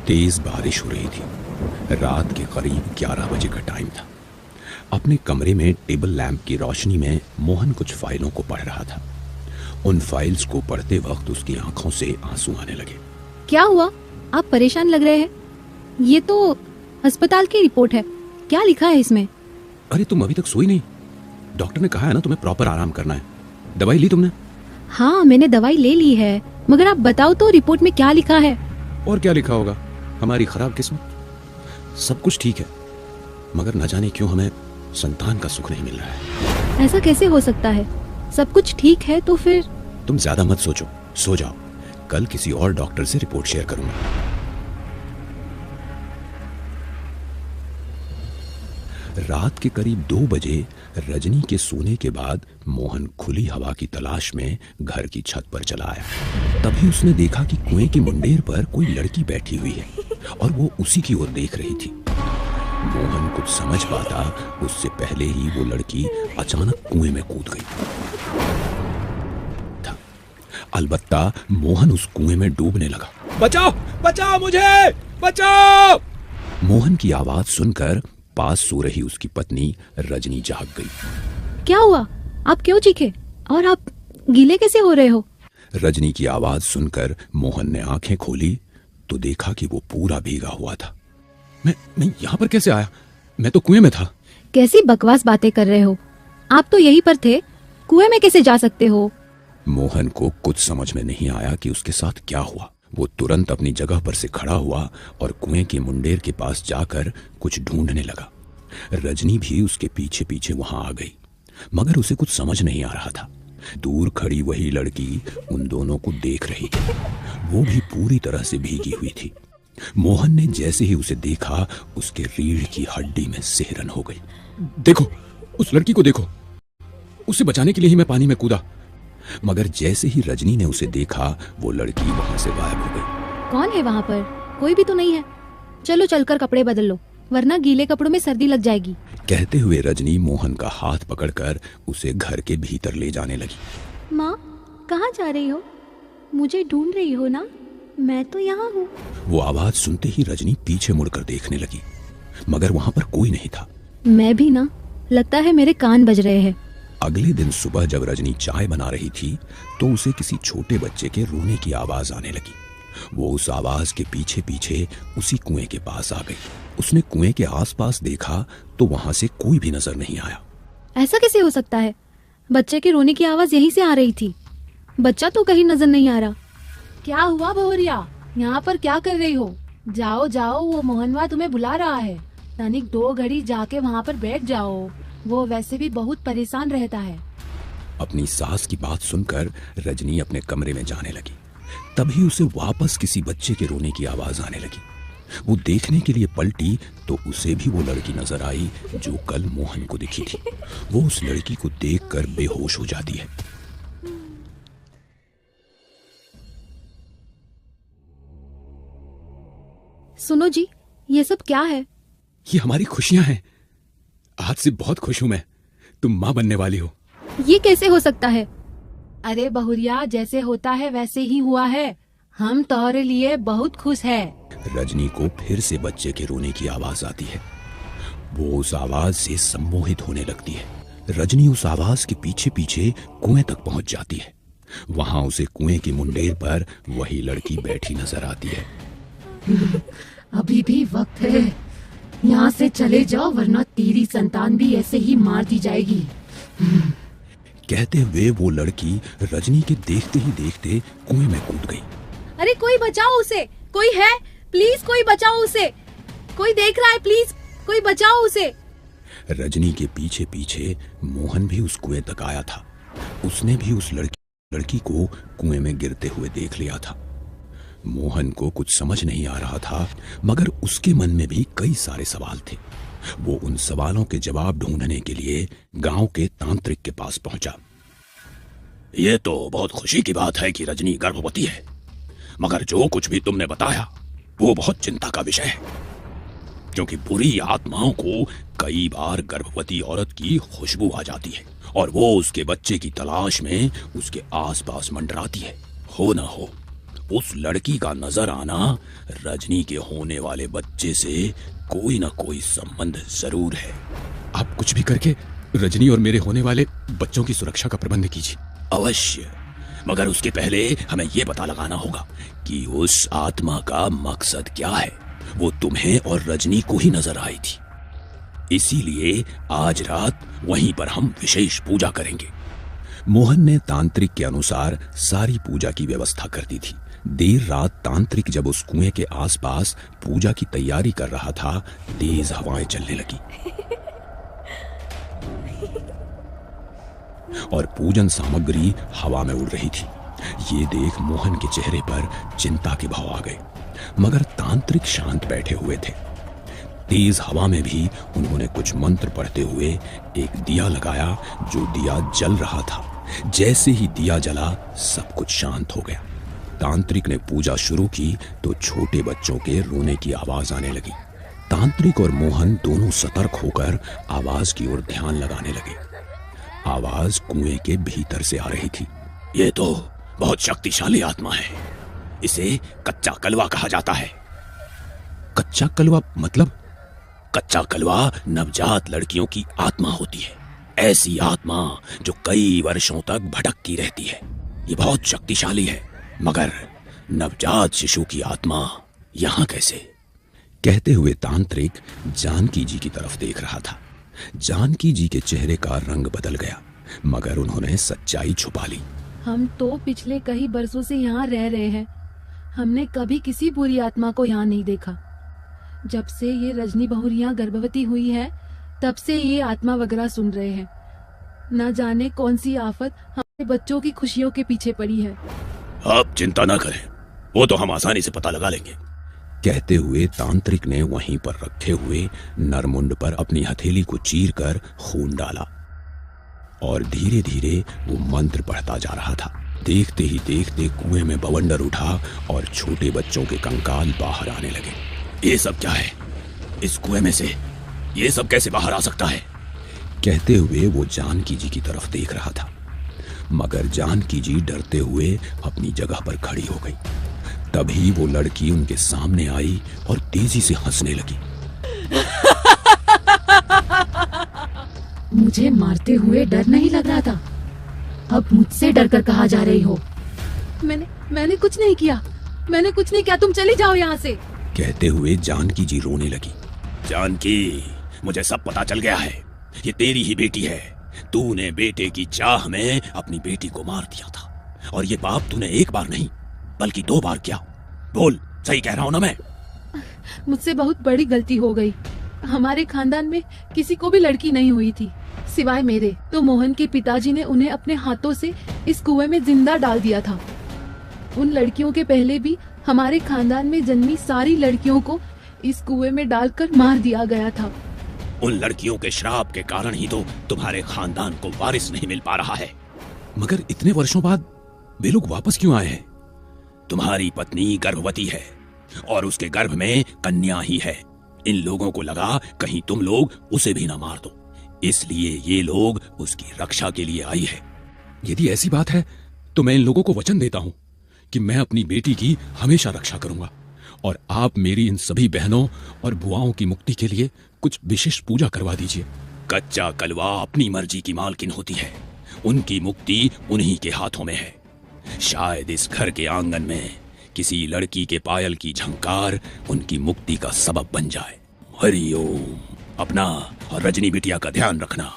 तेज बारिश हो रही थी। रात के करीब 11 बजे का टाइम था। अपने कमरे में टेबल लैंप की रोशनी में मोहन कुछ फाइलों को पढ़ रहा था। उन फाइल्स को पढ़ते वक्त उसकी आंखों से आंसू आने लगे। क्या हुआ? आप परेशान लग रहे हैं। ये तो अस्पताल की रिपोर्ट है। क्या लिखा है इसमें? अरे तुम अभी तक सोई नहीं? डॉक्टर ने कहा है ना तुम्हें प्रॉपर आराम करना है। दवाई ली तुमने? हाँ, मैंने दवाई ले ली है, मगर आप बताओ तो रिपोर्ट में क्या लिखा है? और क्या लिखा होगा? हमारी खराब किस्मत। सब कुछ ठीक है, मगर न जाने क्यों हमें संतान का सुख नहीं मिल रहा है। ऐसा कैसे हो सकता है? सब कुछ ठीक है तो फिर? तुम ज्यादा मत सोचो, सो जाओ। कल किसी और डॉक्टर से रिपोर्ट शेयर करूंगा। रात के करीब 2 बजे रजनी के सोने के बाद मोहन खुली हवा की तलाश में घर की छत पर चला आया। तभी उसने देखा कि कुएं के मुंडेर पर कोई लड़की बैठी हुई है और वो उसी की ओर देख रही थी। मोहन कुछ समझ पाता उससे पहले ही वो लड़की अचानक कुएं में कूद गई था। अलबत्ता मोहन उस कुएं में डूबने लगा। बचाओ, बचाओ मुझे, बचाओ! मोहन की आवाज सुनकर पास सो रही उसकी पत्नी रजनी जाग गई। क्या हुआ? आप क्यों चीखे? और आप गीले कैसे हो रहे हो? रजनी की आवाज सुनकर मोहन ने आंखें खोली तो देखा कि वो पूरा भीगा हुआ था। मैं यहाँ पर कैसे आया? मैं तो कुएं में था। कैसी बकवास बातें कर रहे हो? आप तो यहीं पर थे, कुएं में कैसे जा सकते हो? मोहन को कुछ समझ में नहीं आया कि उसके साथ क्या हुआ। वो तुरंत अपनी जगह पर से खड़ा हुआ और कुएं के मुंडेर के पास जाकर कुछ ढूंढने लगा। रजनी भी उसके पीछे पीछे वहां आ गई, मगर उसे कुछ समझ नहीं आ रहा था। दूर खड़ी वही लड़की उन दोनों को देख रही थी। वो भी पूरी तरह से भीगी हुई थी। मोहन ने जैसे ही उसे देखा, उसके रीढ़ की हड्डी में सिहरन हो गई। देखो, उस लड़की को देखो। उसे बचाने के लिए ही मैं पानी में कूदा, मगर जैसे ही रजनी ने उसे देखा, वो लड़की वहां से गायब हो गई। कौन है वहाँ पर? कोई भी तो नहीं है। चलो चलकर कपड़े बदल लो, वरना गीले कपड़ों में सर्दी लग जाएगी। कहते हुए रजनी मोहन का हाथ पकड़कर उसे घर के भीतर ले जाने लगी। माँ, कहाँ जा रही हो? मुझे ढूंढ रही हो ना? मैं तो यहाँ हूँ। वो आवाज सुनते ही रजनी पीछे मुड़कर देखने लगी, मगर वहाँ पर कोई नहीं था। मैं भी ना, लगता है मेरे कान बज रहे हैं। अगले दिन सुबह जब रजनी चाय बना रही थी तो उसे किसी छोटे बच्चे के रोने की आवाज आने लगी। वो उस आवाज के पीछे पीछे उसी कुएं के पास आ गई। उसने कुएं के आसपास देखा तो वहां से कोई भी नजर नहीं आया। ऐसा कैसे हो सकता है? बच्चे के रोने की आवाज यहीं से आ रही थी। बच्चा तो कहीं नजर नहीं आ रहा। क्या हुआ बहुरिया? यहाँ पर क्या कर रही हो? जाओ जाओ, वो मोहनवा तुम्हें बुला रहा है। तनिक 2 घड़ी जाके वहाँ पर बैठ जाओ। वो वैसे भी बहुत परेशान रहता है। अपनी सास की बात सुनकर रजनी अपने कमरे में जाने लगी। तभी उसे वापस किसी बच्चे के रोने की आवाज आने लगी। वो देखने के लिए पलटी तो उसे भी वो लड़की नजर आई जो कल मोहन को दिखी थी। वो उस लड़की को देखकर बेहोश हो जाती है। सुनो जी, ये सब क्या है? ये हमारी खुशियां हैं। आज से बहुत खुश हूं मैं। तुम माँ बनने वाली हो। ये कैसे हो सकता है? अरे बहुरिया, जैसे होता है वैसे ही हुआ है। हम तुम्हारे लिए बहुत खुश है। रजनी को फिर से बच्चे के रोने की आवाज आती है। वो उस आवाज से सम्मोहित होने लगती है। रजनी उस आवाज के पीछे पीछे कुएं तक पहुंच जाती है। वहां उसे कुएं की मुंडेर पर वही लड़की बैठी नजर आती है। अभी भी वक्त है, यहाँ से चले जाओ, वरना तेरी संतान भी ऐसे ही मार दी जाएगी। कहते हुए वो लड़की रजनी के देखते ही देखते कुएं में कूद गई। अरे कोई बचाओ उसे! कोई है? प्लीज कोई बचाओ उसे! कोई देख रहा है? प्लीज कोई बचाओ उसे! रजनी के पीछे पीछे मोहन भी उस कुएं तक आया था। उसने भी उस लड़की को कुएं में गिरते हुए देख लिया था। मोहन को कुछ समझ नहीं आ रहा था, मगर उसके मन में भी कई सारे सवाल थे। वो उन सवालों के जवाब ढूंढने के लिए गांव के तांत्रिक के पास पहुंचा। ये तो बहुत खुशी की बात है कि रजनी गर्भवती है, मगर जो कुछ भी तुमने बताया वो बहुत चिंता का विषय है, क्योंकि बुरी आत्माओं को कई बार गर्भवती औरत की खुशबू आ जाती है और वो उसके बच्चे की तलाश में उसके आसपास मंडराती है। हो ना हो, उस लड़की का नजर आना रजनी के होने वाले बच्चे से कोई ना कोई संबंध जरूर है। आप कुछ भी करके रजनी और मेरे होने वाले बच्चों की सुरक्षा का प्रबंध कीजिए। अवश्य, मगर उसके पहले हमें यह पता लगाना होगा कि उस आत्मा का मकसद क्या है। वो तुम्हें और रजनी को ही नजर आई थी, इसीलिए आज रात वहीं पर हम विशेष पूजा करेंगे। मोहन ने तांत्रिक के अनुसार सारी पूजा की व्यवस्था कर दी थी। देर रात तांत्रिक जब उस कुएं के आसपास पूजा की तैयारी कर रहा था, तेज हवाएं चलने लगी और पूजन सामग्री हवा में उड़ रही थी। ये देख मोहन के चेहरे पर चिंता के भाव आ गए, मगर तांत्रिक शांत बैठे हुए थे। तेज हवा में भी उन्होंने कुछ मंत्र पढ़ते हुए एक दिया लगाया, जो दिया जल रहा था। जैसे ही दिया जला, सब कुछ शांत हो गया। तांत्रिक ने पूजा शुरू की तो छोटे बच्चों के रोने की आवाज आने लगी। तांत्रिक और मोहन दोनों सतर्क होकर आवाज की ओर ध्यान लगाने लगे। आवाज कुएं के भीतर से आ रही थी। ये तो बहुत शक्तिशाली आत्मा है, इसे कच्चा कलवा कहा जाता है। कच्चा कलवा मतलब? कच्चा कलवा नवजात लड़कियों की आत्मा होती है। ऐसी आत्मा जो कई वर्षों तक भटकती रहती है। ये बहुत शक्तिशाली है, मगर नवजात शिशु की आत्मा यहां कैसे? कहते हुए तांत्रिक जानकी जी की तरफ देख रहा था। जानकी जी के चेहरे का रंग बदल गया, मगर उन्होंने सच्चाई छुपा ली। हम तो पिछले कई बरसों से यहाँ रह रहे हैं। हमने कभी किसी बुरी आत्मा को यहाँ नहीं देखा। जब से ये रजनी बहुरिया गर्भवती हुई है, तब से ये आत्मा वगैरह सुन रहे हैं। न जाने कौन सी आफत हमारे बच्चों की खुशियों के पीछे पड़ी है। आप चिंता ना करें, वो तो हम आसानी से पता लगा लेंगे। कहते हुए तांत्रिक ने वहीं पर रखे हुए नरमुंड पर अपनी हथेली को चीरकर खून डाला और धीरे धीरे वो मंत्र पढ़ता जा रहा था। देखते ही देखते कुएं में बवंडर उठा और छोटे बच्चों के कंकाल बाहर आने लगे। ये सब क्या है? इस कुएं में से ये सब कैसे बाहर आ सकता है? कहते हुए वो जानकी जी की तरफ देख रहा था, मगर जानकी जी डरते हुए अपनी जगह पर खड़ी हो गई। तभी वो लड़की उनके सामने आई और तेजी से हंसने लगी। मुझे मारते हुए डर नहीं लग रहा था, अब मुझसे डर कर कहा जा रही हो? मैंने कुछ नहीं किया, मैंने कुछ नहीं किया, तुम चली जाओ यहाँ से। कहते हुए जानकी जी रोने लगी। जानकी, मुझे सब पता चल गया है, ये तेरी ही बेटी है। तूने बेटे की चाह में अपनी बेटी को मार दिया था, और ये पाप तूने एक बार नहीं बल्कि 2 बार किया। बोल, सही कह रहा हूं ना मैं? मुझसे बहुत बड़ी गलती हो गई। हमारे खानदान में किसी को भी लड़की नहीं हुई थी सिवाय मेरे। तो मोहन के पिताजी ने उन्हें अपने हाथों से इस कुएं में जिंदा डाल दिया था। उन लड़कियों के पहले भी हमारे खानदान में जन्मी सारी लड़कियों को इस कुएं में डालकर मार दिया गया था। उन लड़कियों के श्राप के कारण ही तो तुम्हारे खानदान को वारिस नहीं मिल पा रहा है। मगर इतने वर्षों बाद वे लोग वापस क्यों आए हैं? तुम्हारी पत्नी गर्भवती है और उसके गर्भ में कन्या ही है। इन लोगों को लगा कहीं तुम लोग उसे भी ना मार दो, इसलिए ये लोग उसकी रक्षा के लिए आई है। यदि ऐसी बात है तो मैं इन लोगों को वचन देता हूँ कि मैं अपनी बेटी की हमेशा रक्षा करूंगा, और आप मेरी इन सभी बहनों और बुआओं की मुक्ति के लिए कुछ विशेष पूजा करवा दीजिए। कच्चा कलवा अपनी मर्जी की मालकिन होती है, उनकी मुक्ति उन्हीं के हाथों में है। शायद इस घर के आंगन में किसी लड़की के पायल की झंकार उनकी मुक्ति का सबब बन जाए। हरि ओम। अपना और रजनी बिटिया का ध्यान रखना।